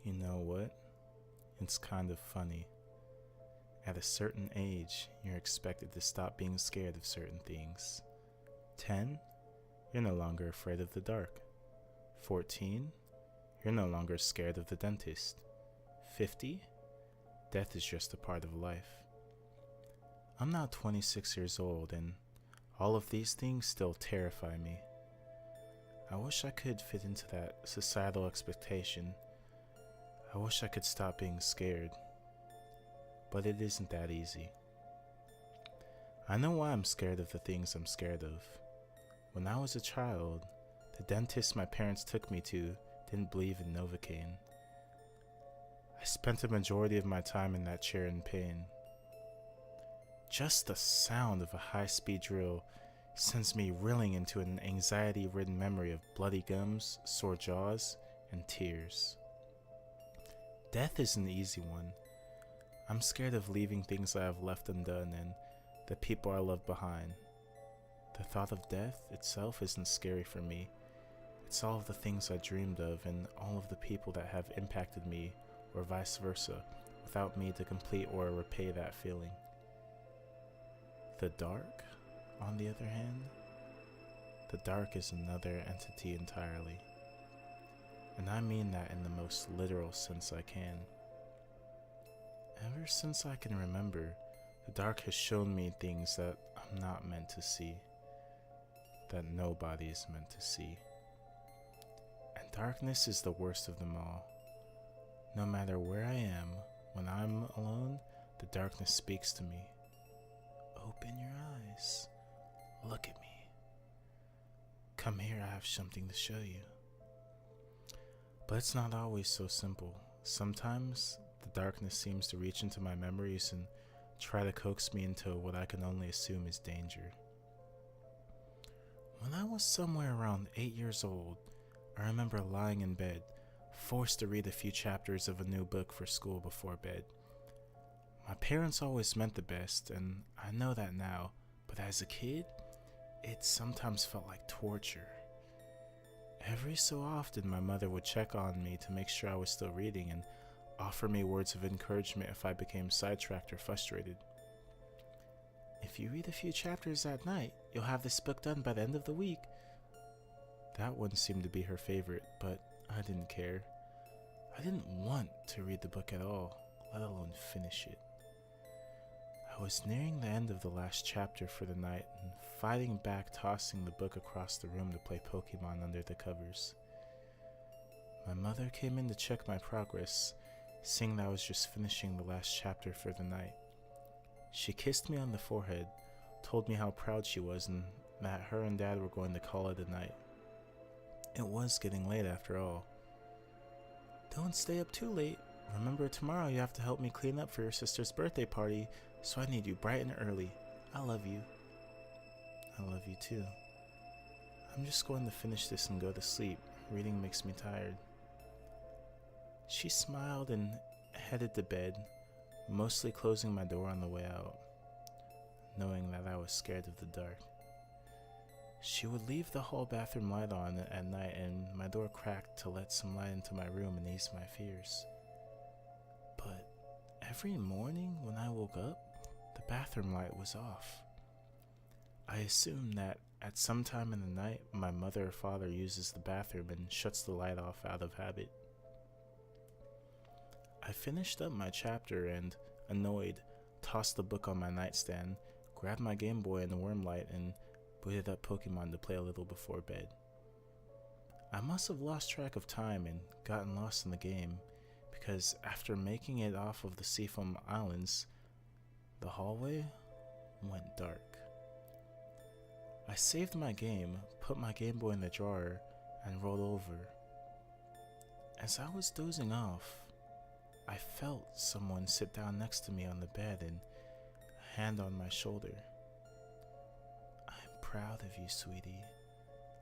You know what? It's kind of funny. At a certain age, you're expected to stop being scared of certain things. 10, you're no longer afraid of the dark. 14, you're no longer scared of the dentist. 50, death is just a part of life. I'm now 26 years old, and all of these things still terrify me. I wish I could fit into that societal expectation. I wish I could stop being scared. But it isn't that easy. I know why I'm scared of the things I'm scared of. When I was a child, the dentist my parents took me to didn't believe in Novocaine. I spent the majority of my time in that chair in pain. Just the sound of a high-speed drill sends me reeling into an anxiety-ridden memory of bloody gums, sore jaws, and tears. Death is an easy one. I'm scared of leaving things I have left undone and the people I love behind. The thought of death itself isn't scary for me. It's all of the things I dreamed of and all of the people that have impacted me, or vice versa, without me to complete or repay that feeling. The dark, on the other hand, the dark is another entity entirely. And I mean that in the most literal sense I can. Ever since I can remember, the dark has shown me things that I'm not meant to see, that nobody is meant to see. And darkness is the worst of them all. No matter where I am, when I'm alone, the darkness speaks to me. Open your eyes. Look at me. Come here, I have something to show you. But it's not always so simple. Sometimes the darkness seems to reach into my memories and try to coax me into what I can only assume is danger. When I was somewhere around 8 years old, I remember lying in bed, forced to read a few chapters of a new book for school before bed. My parents always meant the best, and I know that now, but as a kid, it sometimes felt like torture. Every so often, my mother would check on me to make sure I was still reading and offer me words of encouragement if I became sidetracked or frustrated. If you read a few chapters at night, you'll have this book done by the end of the week. That one seemed to be her favorite, but I didn't care. I didn't want to read the book at all, let alone finish it. I was nearing the end of the last chapter for the night and fighting back, tossing the book across the room to play Pokemon under the covers. My mother came in to check my progress, seeing that I was just finishing the last chapter for the night. She kissed me on the forehead, told me how proud she was and that her and Dad were going to call it a night. It was getting late after all. Don't stay up too late. Remember, tomorrow you have to help me clean up for your sister's birthday party, so I need you bright and early. I love you. I love you too. I'm just going to finish this and go to sleep. Reading makes me tired. She smiled and headed to bed, mostly closing my door on the way out, knowing that I was scared of the dark. She would leave the hall bathroom light on at night and my door cracked to let some light into my room and ease my fears. But every morning when I woke up, the bathroom light was off. I assumed that at some time in the night, my mother or father uses the bathroom and shuts the light off out of habit. I finished up my chapter and, annoyed, tossed the book on my nightstand, grabbed my Game Boy and the worm light, and booted up Pokemon to play a little before bed. I must have lost track of time and gotten lost in the game, because after making it off of the Seafoam Islands, the hallway went dark. I saved my game, put my Game Boy in the drawer, and rolled over. As I was dozing off, I felt someone sit down next to me on the bed and a hand on my shoulder. I'm proud of you, sweetie.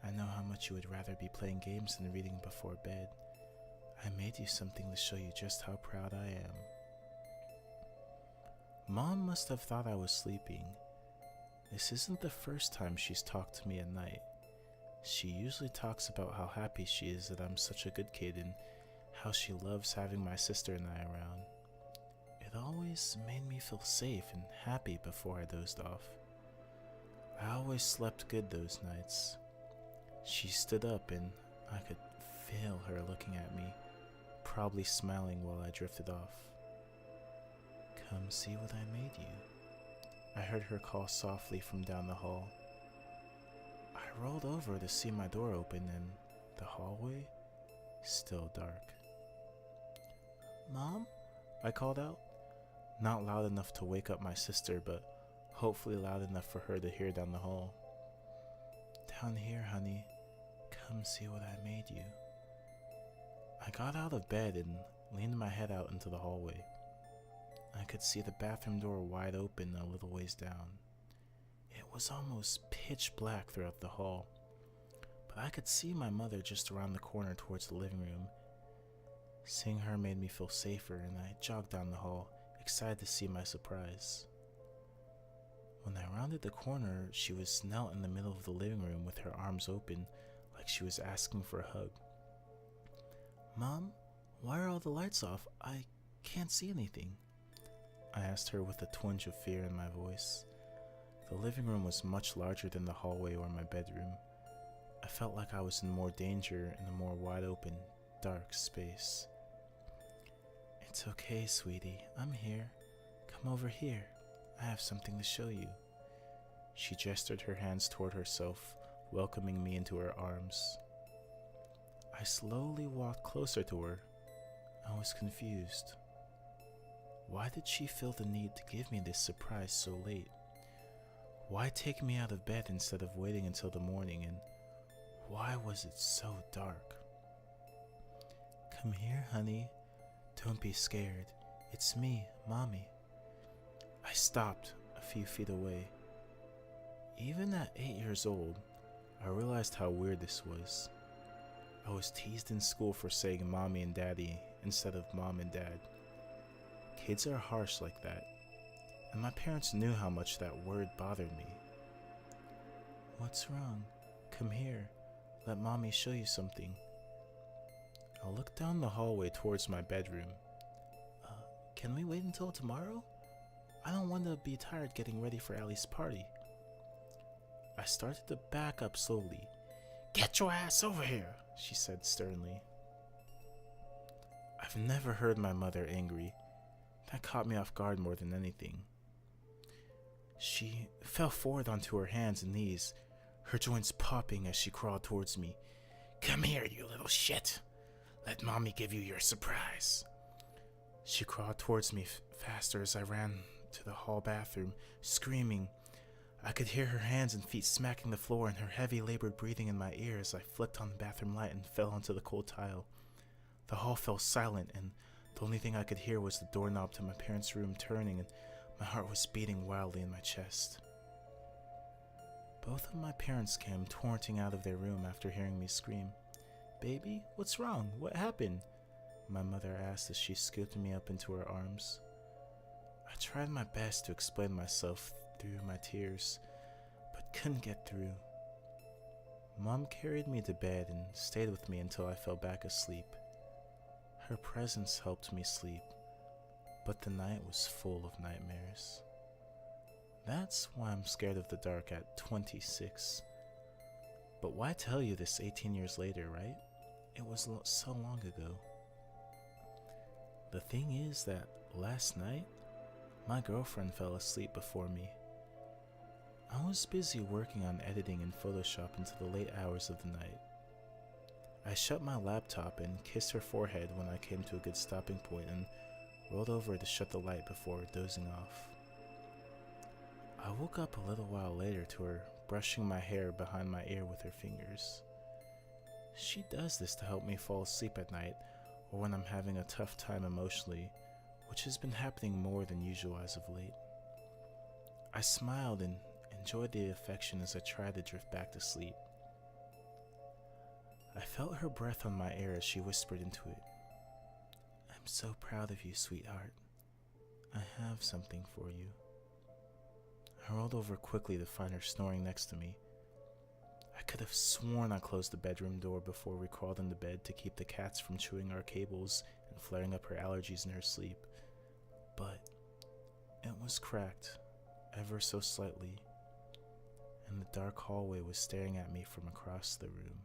I know how much you would rather be playing games than reading before bed. I made you something to show you just how proud I am. Mom must have thought I was sleeping. This isn't the first time she's talked to me at night. She usually talks about how happy she is that I'm such a good kid and how she loves having my sister and I around. It always made me feel safe and happy before I dozed off. I always slept good those nights. She stood up and I could feel her looking at me, probably smiling while I drifted off. "Come see what I made you," I heard her call softly from down the hall. I rolled over to see my door open and the hallway still dark. "Mom?" I called out. Not loud enough to wake up my sister, but hopefully loud enough for her to hear down the hall. "Down here, honey. Come see what I made you." I got out of bed and leaned my head out into the hallway. I could see the bathroom door wide open a little ways down. It was almost pitch black throughout the hall, but I could see my mother just around the corner towards the living room. Seeing her made me feel safer, and I jogged down the hall, excited to see my surprise. When I rounded the corner, she was knelt in the middle of the living room with her arms open, like she was asking for a hug. "Mom, why are all the lights off? I can't see anything," I asked her with a twinge of fear in my voice. The living room was much larger than the hallway or my bedroom. I felt like I was in more danger in a more wide open, dark space. "It's okay, sweetie. I'm here. Come over here. I have something to show you." She gestured her hands toward herself, welcoming me into her arms. I slowly walked closer to her. I was confused. Why did she feel the need to give me this surprise so late? Why take me out of bed instead of waiting until the morning, and why was it so dark? "Come here, honey. Don't be scared. It's me, Mommy." I stopped a few feet away. Even at 8 years old, I realized how weird this was. I was teased in school for saying Mommy and Daddy instead of Mom and Dad. Kids are harsh like that, and my parents knew how much that word bothered me. "What's wrong? Come here. Let Mommy show you something." I looked down the hallway towards my bedroom. Can we wait until tomorrow? I don't want to be tired getting ready for Allie's party." I started to back up slowly. "Get your ass over here," she said sternly. I've never heard my mother angry. That caught me off guard more than anything. She fell forward onto her hands and knees, her joints popping as she crawled towards me. "Come here, you little shit. Let Mommy give you your surprise." She crawled towards me faster as I ran to the hall bathroom, screaming. I could hear her hands and feet smacking the floor and her heavy labored breathing in my ear as I flicked on the bathroom light and fell onto the cold tile. The hall fell silent, and the only thing I could hear was the doorknob to my parents' room turning, and my heart was beating wildly in my chest. Both of my parents came torrenting out of their room after hearing me scream. "Baby, what's wrong? What happened?" my mother asked as she scooped me up into her arms. I tried my best to explain myself through my tears, but couldn't get through. Mom carried me to bed and stayed with me until I fell back asleep. Her presence helped me sleep, but the night was full of nightmares. That's why I'm scared of the dark at 26. But why tell you this 18 years later, right? It was so long ago. The thing is that last night, my girlfriend fell asleep before me. I was busy working on editing in Photoshop into the late hours of the night. I shut my laptop and kissed her forehead when I came to a good stopping point and rolled over to shut the light before dozing off. I woke up a little while later to her brushing my hair behind my ear with her fingers. She does this to help me fall asleep at night or when I'm having a tough time emotionally, which has been happening more than usual as of late. I smiled and enjoyed the affection as I tried to drift back to sleep. I felt her breath on my ear as she whispered into it. "I'm so proud of you, sweetheart. I have something for you." I rolled over quickly to find her snoring next to me. I I could have sworn I closed the bedroom door before we crawled into bed to keep the cats from chewing our cables and flaring up her allergies in her sleep, but it was cracked ever so slightly, and the dark hallway was staring at me from across the room.